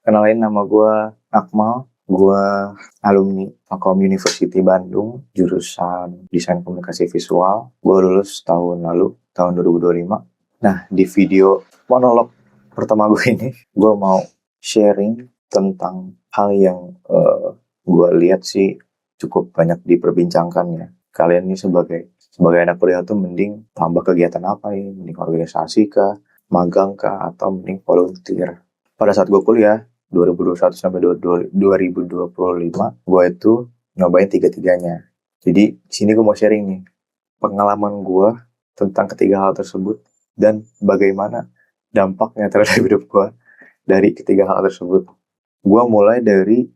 Kenalin, nama gue Akmal. Gue alumni Telkom University Bandung, jurusan Desain Komunikasi Visual. Gue lulus tahun lalu, tahun 2025. Nah, di video monolog pertama gue ini, gue mau sharing tentang hal yang gue lihat sih cukup banyak diperbincangkan ya. Kalian ini sebagai anak kuliah tuh mending tambah kegiatan apa nih? Mending organisasi kah, magang kah, atau mending volunteer. Pada saat gue kuliah 2021 sampai 2025, gue itu nyobain tiga-tiganya. Jadi di sini gue mau sharing nih pengalaman gue tentang ketiga hal tersebut dan bagaimana dampaknya terhadap hidup gue dari ketiga hal tersebut. Gue mulai dari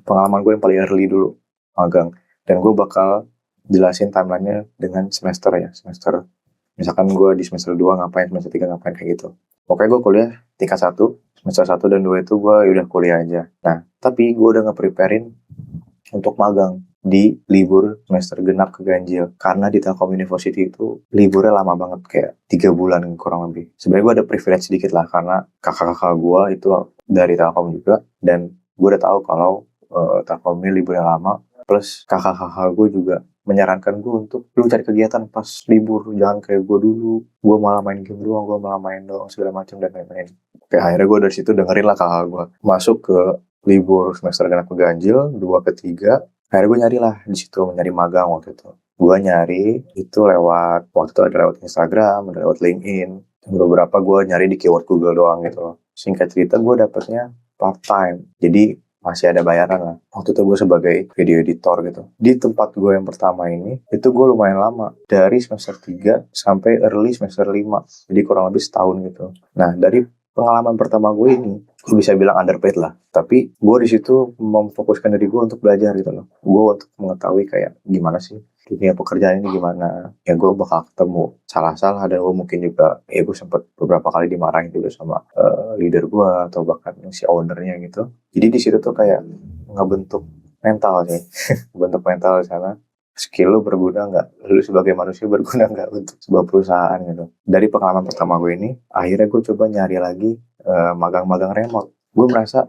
pengalaman gue yang paling early dulu, magang. Dan gue bakal jelasin timelinenya dengan semester ya, semester. Misalkan gue di semester 2 ngapain, semester 3 ngapain, kayak gitu. Pokoknya gue kuliah tingkat 1, semester 1 dan 2 itu gue udah kuliah aja. Nah, tapi gue udah nge-preparein untuk magang di libur semester genap keganjil. Karena di Telkom University itu liburnya lama banget, kayak 3 bulan kurang lebih. Sebenarnya gue ada privilege sedikit lah, karena kakak-kakak gue itu dari Telkom juga. Dan gue udah tahu kalau Telkom ini liburnya lama. Plus kakak-kakak gue juga menyarankan gue untuk lu cari kegiatan pas libur, jangan kayak gue dulu, gue malah main game doang, gue malah main doang segala macam dan lain-lain. Oke, akhirnya gue dari situ dengerin lah kakak gue masuk ke libur semester genap keganjil 2 ke 3. Akhirnya gue nyari lah di situ, nyari magang waktu itu. Gue nyari itu lewat, waktu itu ada lewat Instagram, ada lewat LinkedIn, dan beberapa gue nyari di keyword Google doang gitu loh. Singkat cerita gue dapetnya part time, jadi masih ada bayaran lah. Waktu itu gue sebagai video editor gitu. Di tempat gue yang pertama ini, itu gue lumayan lama. Dari semester 3 sampai early semester 5. Jadi kurang lebih setahun gitu. Nah, dari pengalaman pertama gue ini, gue bisa bilang underpaid lah. Tapi gue di situ memfokuskan diri gue untuk belajar gitu loh. Gue untuk mengetahui kayak gimana sih dunia pekerjaan ini gimana. Ya gue bakal ketemu salah-salah, dan gue mungkin juga, ya gue sempet beberapa kali dimarahin juga sama leader gue atau bahkan si ownernya gitu. Jadi di situ tuh kayak ngebentuk mental sih, bentuk mental di sana. Skill lu berguna nggak? Lu sebagai manusia berguna nggak untuk sebuah perusahaan gitu? Dari pengalaman pertama gue ini, akhirnya gue coba nyari lagi magang-magang remote. Gue merasa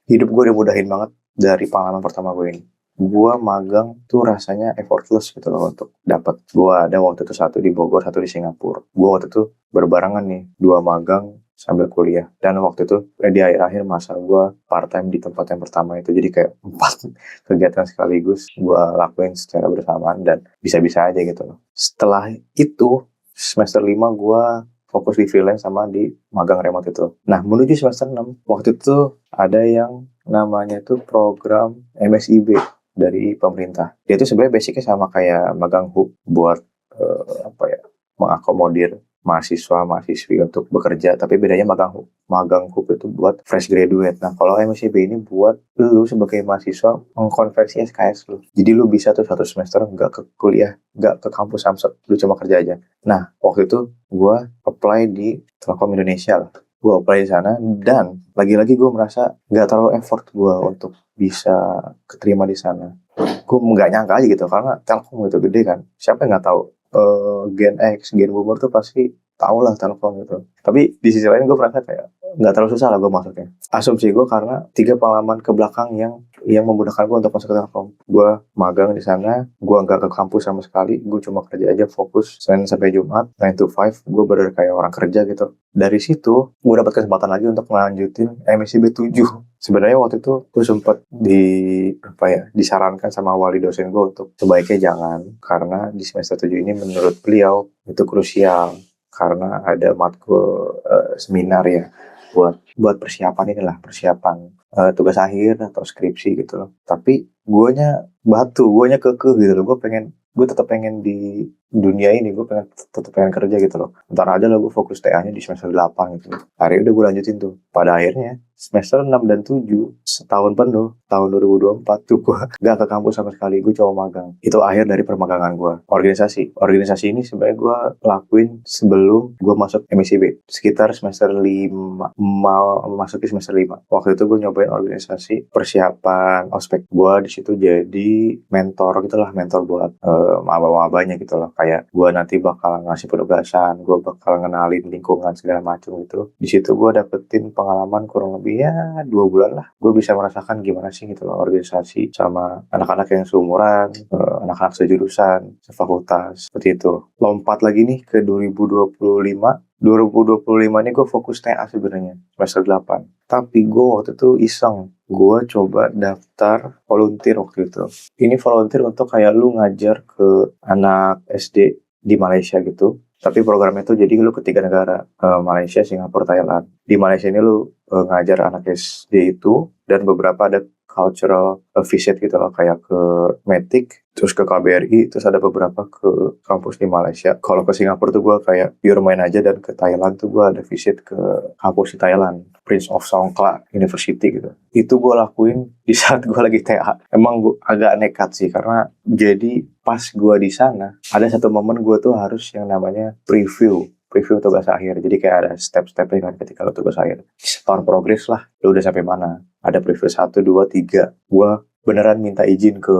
hidup gue dimudahin banget dari pengalaman pertama gue ini. Gue magang tuh rasanya effortless gitu loh untuk dapat. Gue ada waktu itu satu di Bogor, satu di Singapura. Gue waktu itu berbarengan nih, 2 magang sambil kuliah. Dan waktu itu di akhir-akhir masa gue part time di tempat yang pertama itu. Jadi kayak 4 kegiatan sekaligus gue lakuin secara bersamaan dan bisa-bisa aja gitu loh. Setelah itu semester 5 gue fokus di freelance sama di magang remote itu. Nah, menuju semester 6, waktu itu ada yang namanya tuh program MSIB dari pemerintah. Dia itu sebenarnya basicnya sama kayak magang hub buat mengakomodir mahasiswa-mahasiswi untuk bekerja, tapi bedanya magang hub itu buat fresh graduate. Nah, kalau MSIB ini buat lu sebagai mahasiswa mengkonversi SKS lu. Jadi lu bisa tuh 1 semester nggak ke kuliah, nggak ke kampus samsat, lu cuma kerja aja. Nah, waktu itu gue apply di Telkom Indonesia lah. Gue apply di sana, dan lagi-lagi gue merasa nggak terlalu effort gue untuk bisa keterima di sana. Gue nggak nyangka aja gitu, karena Telkom itu gede kan. Siapa yang nggak tahu? Gen X, Gen Boomer tuh pasti tahu lah Telkom gitu. Tapi di sisi lain gue merasa kayak nggak terlalu susah lah gue masuknya. Asumsi gue karena 3 pengalaman ke belakang yang memudahkan gue untuk masuk ke Telkom. Gue magang di sana, gue nggak ke kampus sama sekali, gue cuma kerja aja fokus Senin sampai Jumat, 9 to 5, gue bener kayak orang kerja gitu. Dari situ gue dapat kesempatan lagi untuk melanjutin MSIB 7. Sebenarnya waktu itu gue sempat disarankan sama wali dosen gue untuk sebaiknya jangan, karena di semester 7 ini menurut beliau itu krusial karena ada matkul seminar ya buat persiapan tugas akhir atau skripsi gitu loh. Tapi guanya kekeh gitu loh. Gue tetap pengen di dunia ini, gue tetap pengen kerja gitu loh. Ntar aja lah gue fokus TA-nya di semester 8 gitu. Akhirnya udah gue lanjutin tuh. Pada akhirnya semester 6 dan 7 setahun penuh, tahun 2024 tuh gue gak ke kampus sama sekali, gue cuma magang. Itu akhir dari permagangan gue. Organisasi ini sebenarnya gue lakuin sebelum gue masuk MICB, sekitar semester 5, mau masuk di semester 5. Waktu itu gue nyobain organisasi persiapan ospek. Gue di situ jadi mentor gitulah, mentor buat maba-mabanya gitu loh. Kayak gue nanti bakal ngasih penugasan, gue bakal ngenalin lingkungan segala macam gitu. Di situ gue dapetin pengalaman kurang lebih lebih ya 2 bulan lah. Gue bisa merasakan gimana sih gitu loh organisasi sama anak-anak yang seumuran, anak-anak sejurusan, sefakultas, seperti itu. Lompat lagi nih ke 2025. 2025 ini gue fokus TA sebenarnya, semester 8. Tapi gue waktu itu iseng, gue coba daftar volunteer waktu itu. Ini volunteer untuk kayak lu ngajar ke anak SD di Malaysia gitu. Tapi programnya tuh jadi lu ke 3 negara, Malaysia, Singapura, Thailand. Di Malaysia ini lu ngajar anak SD itu, dan beberapa ada cultural visit gitu loh, kayak ke Matic, terus ke KBRI, terus ada beberapa ke kampus di Malaysia. Kalau ke Singapura tuh gue kayak pure main aja, dan ke Thailand tuh gue ada visit ke kampus di Thailand, Prince of Songkla University gitu. Itu gue lakuin di saat gue lagi TA. Emang gue agak nekat sih, karena jadi pas gue di sana ada satu momen gue tuh harus yang namanya preview tugas akhir. Jadi kayak ada step-stepnya kan ketika lo tugas akhir. Setahun progress lah, lo udah sampai mana. Ada preview 1, 2, 3. Gue beneran minta izin ke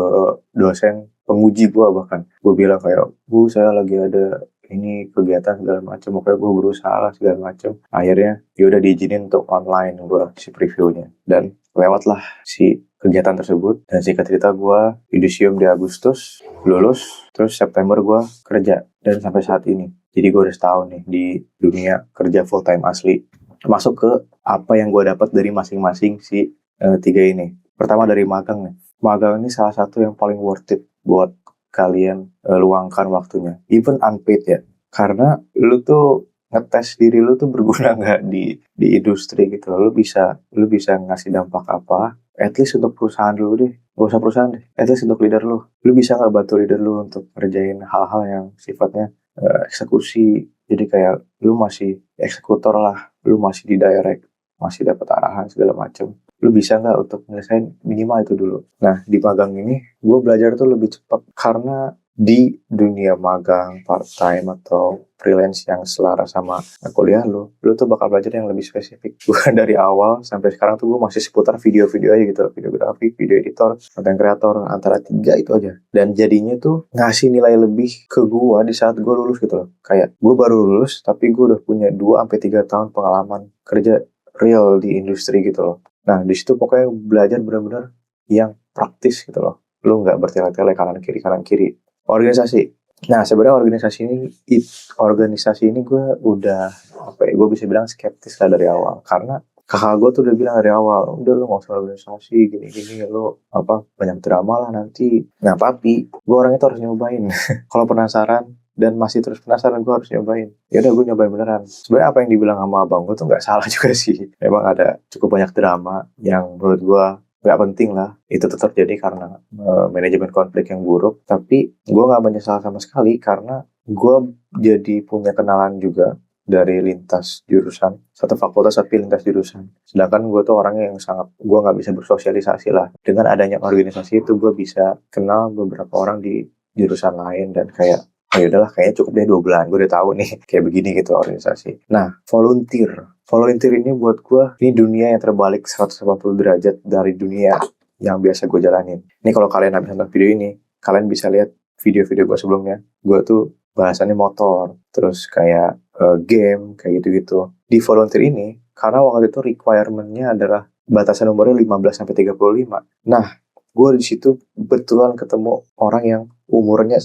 dosen penguji gue bahkan. Gue bilang kayak, Bu, saya lagi ada ini kegiatan segala macam. Pokoknya gue berusaha lah segala macam. Akhirnya ya udah diizinin untuk online gue si previewnya. Dan lewatlah si kegiatan tersebut. Dan singkat cerita gue yudisium di Agustus, lulus. Terus September gue kerja. Dan sampai saat ini. Jadi gue udah setahun nih di dunia kerja full time asli. Masuk ke apa yang gue dapat dari masing-masing si 3 ini. Pertama dari magang nih. Magang ini salah satu yang paling worth it buat kalian luangkan waktunya. Even unpaid ya. Karena lu tuh ngetes diri lu tuh berguna nggak di industri gitu. Lu bisa ngasih dampak apa. At least untuk perusahaan dulu deh. Gak usah perusahaan deh. At least untuk leader lu. Lu bisa nggak bantu leader lu untuk ngerjain hal-hal yang sifatnya eksekusi. Jadi kayak lu masih eksekutor lah. Lu masih di direct. Masih dapat arahan segala macam. Lu bisa nggak untuk menyelesaikan minimal itu dulu. Nah, di magang ini gue belajar tuh lebih cepat karena di dunia magang, part-time, atau freelance yang selaras sama kuliah lu tuh bakal belajar yang lebih spesifik. Bukan dari awal sampai sekarang tuh gue masih seputar video-video aja gitu, videografi, video editor, content creator, antara 3 itu aja. Dan jadinya tuh ngasih nilai lebih ke gue di saat gue lulus gitu loh. Kayak gue baru lulus, tapi gue udah punya 2-3 tahun pengalaman kerja real di industri gitu loh. Nah, di situ pokoknya belajar benar-benar yang praktis gitu loh. Lu nggak bertele-tele kanan kiri. Organisasi. Nah, sebenarnya organisasi ini gue udah gue bisa bilang skeptis lah dari awal, karena kakak gue tuh udah bilang dari awal, udah lu nggak usah organisasi gini lu banyak drama lah nanti. Nah, tapi gue orangnya tuh harus nyobain. Kalau penasaran dan masih terus penasaran, gue harus nyobain. Ya udah, gue nyobain beneran. Sebenarnya apa yang dibilang sama abang gue tuh nggak salah juga sih. Memang ada cukup banyak drama yang menurut gue nggak penting lah. Itu tetap terjadi karena manajemen konflik yang buruk. Tapi gue nggak menyesal sama sekali karena gue jadi punya kenalan juga dari lintas jurusan. Satu fakultas tapi lintas jurusan. Sedangkan gue tuh orangnya yang gue nggak bisa bersosialisasi lah. Dengan adanya organisasi itu gue bisa kenal beberapa orang di jurusan lain, dan kayak ya udahlah, kayaknya cukup deh 2 bulan gue udah tahu nih kayak begini gitu organisasi. Nah, volunteer ini buat gue, ini dunia yang terbalik 180 derajat dari dunia yang biasa gue jalanin. Ini kalau kalian habis nonton video ini, kalian bisa lihat video-video gue sebelumnya. Gue tuh bahasannya motor, terus kayak game, kayak gitu-gitu. Di volunteer ini, karena waktu itu requirement-nya adalah batasan umurnya 15-35. Nah, gue di situ betulan ketemu orang yang umurnya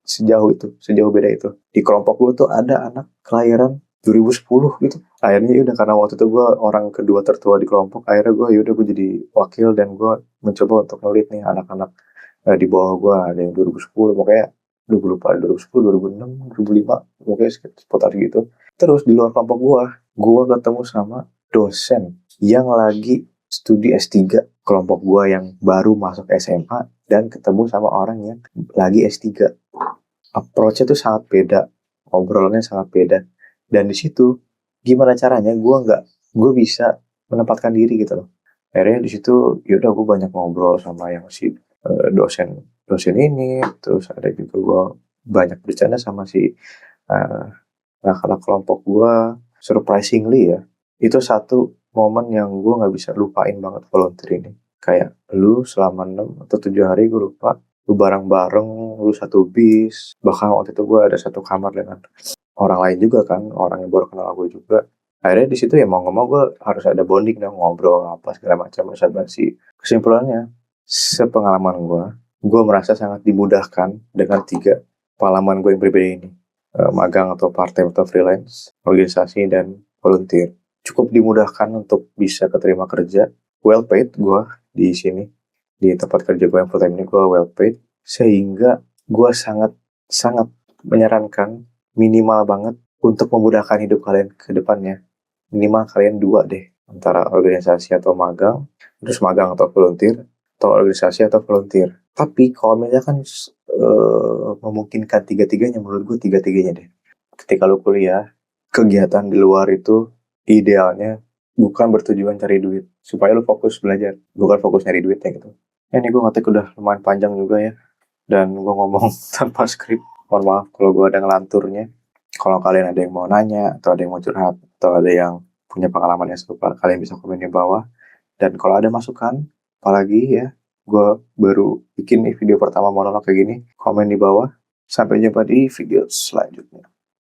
sejauh beda itu. Di kelompok gue tuh ada anak kelahiran 2010 gitu. Akhirnya yaudah, karena waktu itu gue orang kedua tertua di kelompok, akhirnya gue jadi wakil, dan gue mencoba untuk ngelit nih anak-anak di bawah gue. Ada yang 2010, pokoknya gue lupa, 2010, 2006, 2005, pokoknya seputar gitu. Terus di luar kelompok gue ketemu sama dosen yang lagi studi S3, kelompok gue yang baru masuk SMA, dan ketemu sama orang yang lagi S3. Approach-nya tuh sangat beda, obrolannya sangat beda. Dan di situ gimana caranya gue bisa menempatkan diri gitu loh. Akhirnya di situ yaudah gue banyak ngobrol sama yang si dosen ini, terus ada juga gue banyak bercanda sama si anak-anak kelompok gue. Surprisingly ya, itu satu momen yang gue nggak bisa lupain banget volunteer ini. Kayak lu selama 6 atau 7 hari, gue lupa, lu bareng-bareng, lu satu bis. Bahkan waktu itu gue ada satu kamar dengan orang lain juga kan, orang yang baru kenal gue juga. Akhirnya di situ ya mau nggak mau gue harus ada bonding dong, ngobrol apa segala macam basa-basi. Kesimpulannya, sepengalaman gue merasa sangat dimudahkan dengan 3 pengalaman gue yang berbeda ini. Magang atau part-time atau freelance, organisasi, dan volunteer. Cukup dimudahkan untuk bisa keterima kerja. Well paid gue di sini. Di tempat kerja gue yang full time ini gue well paid. Sehingga gue sangat menyarankan minimal banget untuk memudahkan hidup kalian ke depannya. Minimal kalian 2 deh. Antara organisasi atau magang, terus magang atau volunteer, atau organisasi atau volunteer. Tapi kalau misalkan memungkinkan tiga-tiganya, menurut gue tiga-tiganya deh. Ketika lu kuliah, kegiatan di luar itu idealnya bukan bertujuan cari duit, supaya lu fokus belajar, bukan fokus nyari duitnya gitu. Ini gue ngetik udah lumayan panjang juga ya, dan gue ngomong tanpa skrip. Mohon maaf kalau gue ada ngelanturnya. Kalau kalian ada yang mau nanya, atau ada yang mau curhat, atau ada yang punya pengalaman yang serupa, kalian bisa komen di bawah. Dan kalau ada masukan, apalagi ya, gue baru bikin nih video pertama monolog kayak gini, komen di bawah. Sampai jumpa di video selanjutnya.